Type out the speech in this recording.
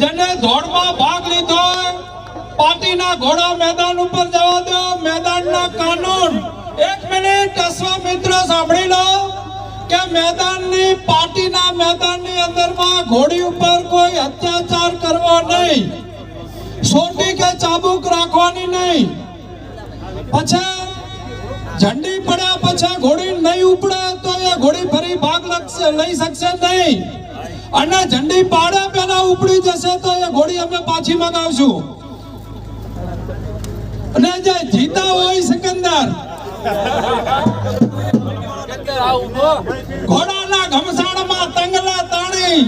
જેને દોડમાં ભાગ લીધો પાર્ટીના ઘોડા મેદાન ઉપર જવા દો. મેદાનના કાનૂન 1 મિનિટ અશ્વ મિત્રો સાંભળી લો કે મેદાનની પાર્ટીના મેદાનની અંદરમાં ઘોડી ઉપર કોઈ અત્યાચાર કરવો નહીં, સોટી કે ચાબુક રાખવાની નહીં. પછી ઝંડી પડ્યા પછી ઘોડી નહીં ઉપડે તો એ ઘોડી ફરી ભાગ લઈ શકશે નહીં, અને ઝંડી પાડ્યા પહેલા ઉપડી જશે તો એ ઘોડી અમે પાછી મગાવશું. અને જે જીતા હોય સિકંદર ઘોડાના ઘમસાણમાં તંગલા તાણી